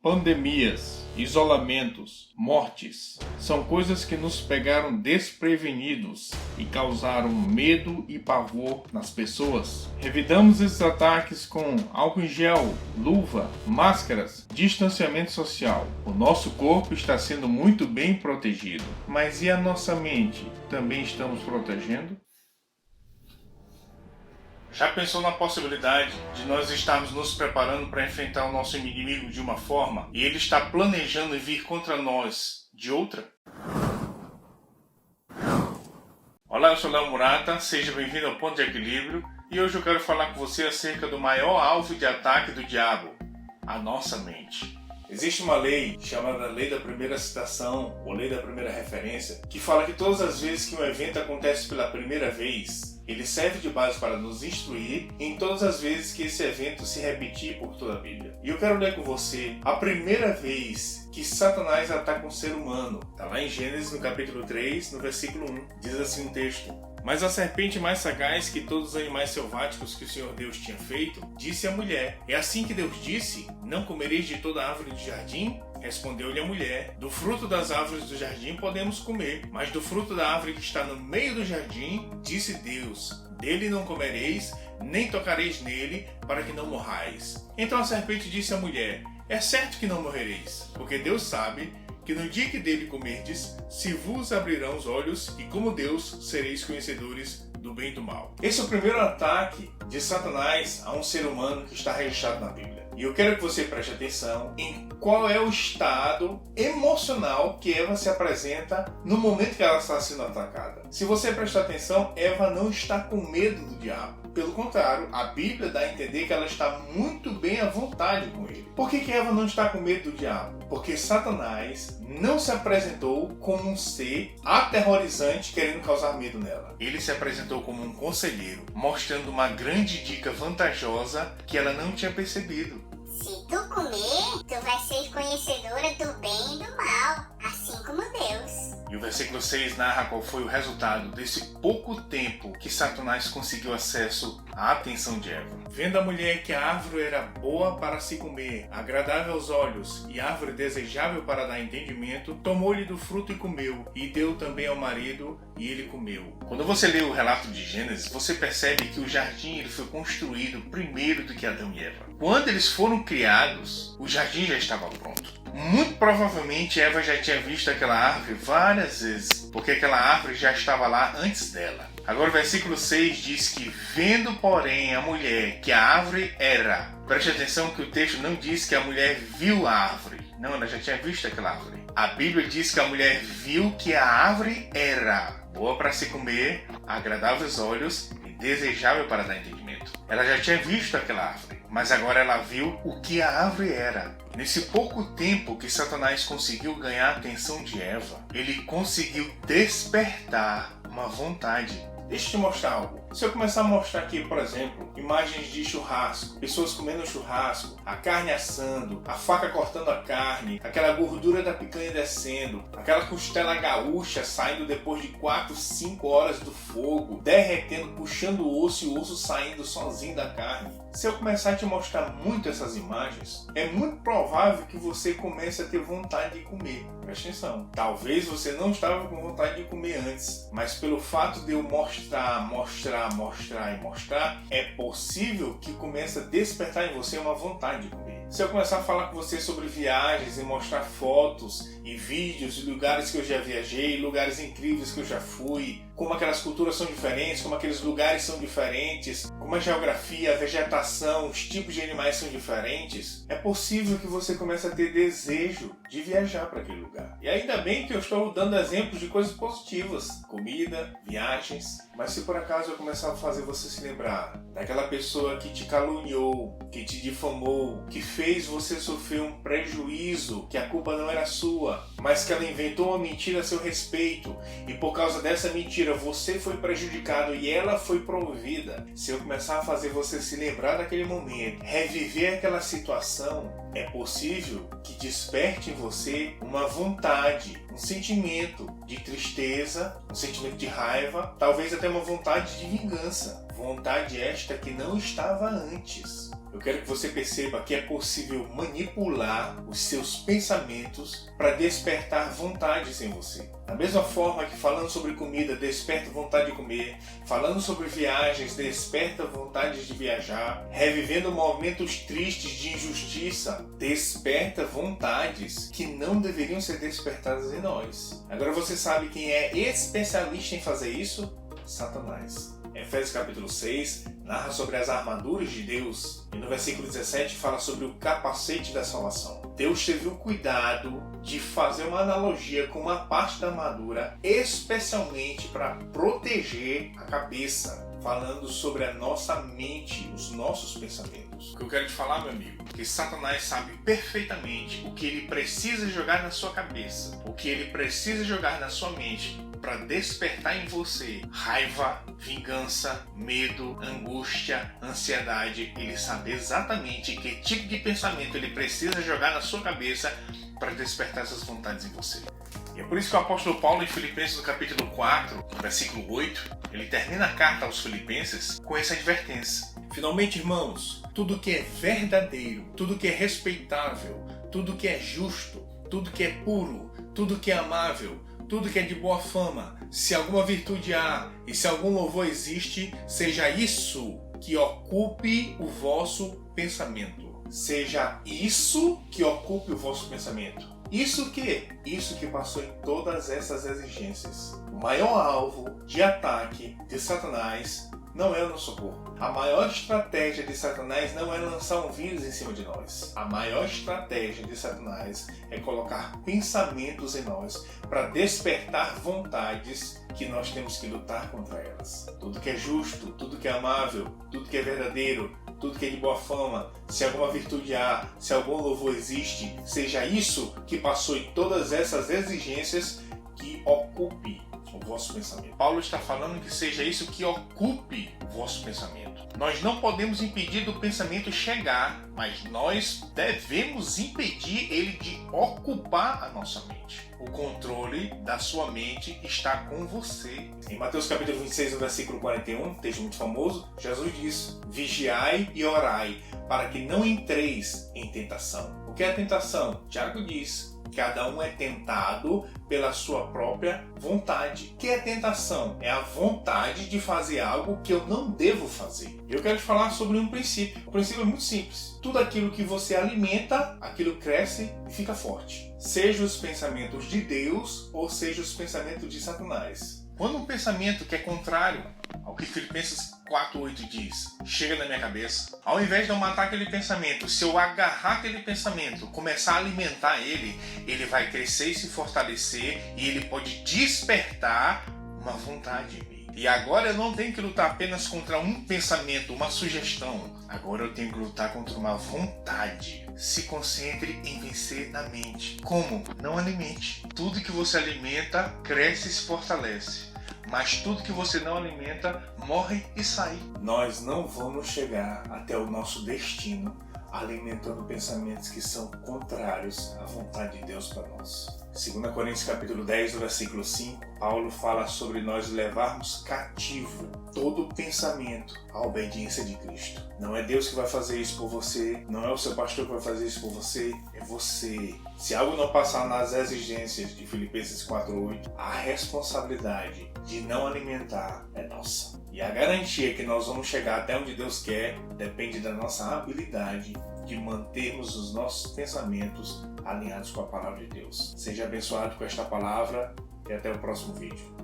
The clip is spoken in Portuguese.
Pandemias, isolamentos, mortes, são coisas que nos pegaram desprevenidos e causaram medo e pavor nas pessoas. Revidamos esses ataques com álcool em gel, luva, máscaras, distanciamento social. O nosso corpo está sendo muito bem protegido, mas e a nossa mente? Também estamos protegendo? Já pensou na possibilidade de nós estarmos nos preparando para enfrentar o nosso inimigo de uma forma e ele está planejando vir contra nós de outra? Olá, eu sou Léo Murata, seja bem-vindo ao Ponto de Equilíbrio e hoje eu quero falar com você acerca do maior alvo de ataque do diabo, a nossa mente. Existe uma lei chamada Lei da Primeira Citação ou Lei da Primeira Referência que fala que todas as vezes que um evento acontece pela primeira vez, ele serve de base para nos instruir em todas as vezes que esse evento se repetir por toda a Bíblia. E eu quero ler com você a primeira vez que Satanás ataca um ser humano. Está lá em Gênesis, no capítulo 3, no versículo 1. Diz assim um texto: Mas a serpente mais sagaz que todos os animais selváticos que o Senhor Deus tinha feito, disse à mulher: É assim que Deus disse, não comereis de toda árvore do jardim? Respondeu-lhe a mulher: Do fruto das árvores do jardim podemos comer, mas do fruto da árvore que está no meio do jardim, disse Deus: Dele não comereis, nem tocareis nele, para que não morrais. Então a serpente disse à mulher: É certo que não morrereis, porque Deus sabe que no dia que dele comerdes, se vos abrirão os olhos, e como Deus sereis conhecedores do bem e do mal. Esse é o primeiro ataque de Satanás a um ser humano que está registrado na Bíblia. E eu quero que você preste atenção em qual é o estado emocional que Eva se apresenta no momento que ela está sendo atacada. Se você prestar atenção, Eva não está com medo do diabo. Pelo contrário, a Bíblia dá a entender que ela está muito bem à vontade com ele. Por que Eva não está com medo do diabo? Porque Satanás não se apresentou como um ser aterrorizante querendo causar medo nela. Ele se apresentou como um conselheiro, mostrando uma grande dica vantajosa que ela não tinha percebido. Se tu comer, tu vai ser conhecedora do bem e do mal, assim como Deus. E o versículo 6 narra qual foi o resultado desse pouco tempo que Satanás conseguiu acesso à atenção de Eva. Vendo a mulher que a árvore era boa para se comer, agradável aos olhos e árvore desejável para dar entendimento, tomou-lhe do fruto e comeu, e deu também ao marido, e ele comeu. Quando você lê o relato de Gênesis, você percebe que o jardim ele foi construído primeiro do que Adão e Eva. Quando eles foram criados, o jardim já estava pronto. Muito provavelmente Eva já tinha visto aquela árvore várias vezes, porque aquela árvore já estava lá antes dela. Agora o versículo 6 diz que, vendo porém a mulher que a árvore era. Preste atenção que o texto não diz que a mulher viu a árvore. Não, ela já tinha visto aquela árvore. A Bíblia diz que a mulher viu que a árvore era boa para se comer, agradável aos olhos e desejável para dar entendimento. Ela já tinha visto aquela árvore, mas agora ela viu o que a árvore era. Nesse pouco tempo que Satanás conseguiu ganhar a atenção de Eva, ele conseguiu despertar uma vontade. Deixa eu te mostrar algo. Se eu começar a mostrar aqui, por exemplo, imagens de churrasco, pessoas comendo churrasco, a carne assando, a faca cortando a carne, aquela gordura da picanha descendo, aquela costela gaúcha saindo depois de 4, 5 horas do fogo, derretendo, puxando o osso e o osso saindo sozinho da carne. Se eu começar a te mostrar muito essas imagens, é muito provável que você comece a ter vontade de comer. Presta atenção. Talvez você não estava com vontade de comer antes, mas pelo fato de eu mostrar, é possível que comece a despertar em você uma vontade de comer. Se eu começar a falar com você sobre viagens e mostrar fotos e vídeos de lugares que eu já viajei, lugares incríveis que eu já fui, como aquelas culturas são diferentes, como aqueles lugares são diferentes, como a geografia, a vegetação, os tipos de animais são diferentes, é possível que você comece a ter desejo de viajar para aquele lugar. E ainda bem que eu estou dando exemplos de coisas positivas, comida, viagens, mas se por acaso eu começar a fazer você se lembrar daquela pessoa que te caluniou, que te difamou, que fez você sofrer um prejuízo, que a culpa não era sua, mas que ela inventou uma mentira a seu respeito, e por causa dessa mentira você foi prejudicado e ela foi promovida. Se eu começar a fazer você se lembrar daquele momento, reviver aquela situação, é possível que desperte em você uma vontade, um sentimento de tristeza, um sentimento de raiva, talvez até uma vontade de vingança. Vontade esta que não estava antes. eu quero que você perceba que é possível manipular os seus pensamentos para despertar vontades em você. Da mesma forma que falando sobre comida desperta vontade de comer, falando sobre viagens desperta vontade de viajar, revivendo momentos tristes de injustiça desperta vontades que não deveriam ser despertadas em nós. Agora você sabe quem é especialista em fazer isso? Satanás. Efésios capítulo 6 narra sobre as armaduras de Deus e no versículo 17 fala sobre o capacete da salvação. Deus teve o cuidado de fazer uma analogia com uma parte da armadura especialmente para proteger a cabeça, falando sobre a nossa mente, os nossos pensamentos. O que eu quero te falar, meu amigo, é que Satanás sabe perfeitamente o que ele precisa jogar na sua cabeça, o que ele precisa jogar na sua mente para despertar em você raiva, vingança, medo, angústia, ansiedade. Ele sabe exatamente que tipo de pensamento ele precisa jogar na sua cabeça para despertar essas vontades em você. E é por isso que o apóstolo Paulo, em Filipenses, no capítulo 4, no versículo 8, ele termina a carta aos Filipenses com essa advertência. Finalmente, irmãos, tudo que é verdadeiro, tudo que é respeitável, tudo que é justo, tudo que é puro, tudo que é amável, tudo que é de boa fama, se alguma virtude há e se algum louvor existe, seja isso que ocupe o vosso pensamento. Seja isso que ocupe o vosso pensamento. Isso que? Isso que passou em todas essas exigências. O maior alvo de ataque de Satanás não é o nosso corpo. A maior estratégia de Satanás não é lançar um vírus em cima de nós. A maior estratégia de Satanás é colocar pensamentos em nós para despertar vontades que nós temos que lutar contra elas. Tudo que é justo, tudo que é amável, tudo que é verdadeiro, tudo que é de boa fama, se alguma virtude há, se algum louvor existe, seja isso que passou em todas essas exigências que ocupe o vosso pensamento. Paulo está falando que seja isso que ocupe o vosso pensamento. Nós não podemos impedir do pensamento chegar, mas nós devemos impedir ele de ocupar a nossa mente. O controle da sua mente está com você. Em Mateus capítulo 26, no versículo 41, texto muito famoso, Jesus diz: vigiai e orai, para que não entreis em tentação. O que é a tentação? Tiago diz: cada um é tentado pela sua própria vontade. O que é tentação? É a vontade de fazer algo que eu não devo fazer. Eu quero te falar sobre um princípio. O princípio é muito simples. Tudo aquilo que você alimenta, aquilo cresce e fica forte. Seja os pensamentos de Deus ou seja os pensamentos de Satanás. Quando um pensamento que é contrário ao que Filipenses 4:8 diz, chega na minha cabeça, ao invés de eu matar aquele pensamento, se eu agarrar aquele pensamento, começar a alimentar ele, ele vai crescer e se fortalecer e ele pode despertar uma vontade em mim. E agora eu não tenho que lutar apenas contra um pensamento, uma sugestão. Agora eu tenho que lutar contra uma vontade. Se concentre em vencer na mente. Como? Não alimente. Tudo que você alimenta cresce e se fortalece. Mas tudo que você não alimenta morre e sai. Nós não vamos chegar até o nosso destino alimentando pensamentos que são contrários à vontade de Deus para nós. 2 Coríntios capítulo 10, versículo 5, Paulo fala sobre nós levarmos cativo todo pensamento à obediência de Cristo. Não é Deus que vai fazer isso por você, não é o seu pastor que vai fazer isso por você, é você. Se algo não passar nas exigências de Filipenses 4:8, a responsabilidade de não alimentar é nossa. E a garantia que nós vamos chegar até onde Deus quer depende da nossa habilidade de mantermos os nossos pensamentos alinhados com a palavra de Deus. Seja abençoado com esta palavra e até o próximo vídeo.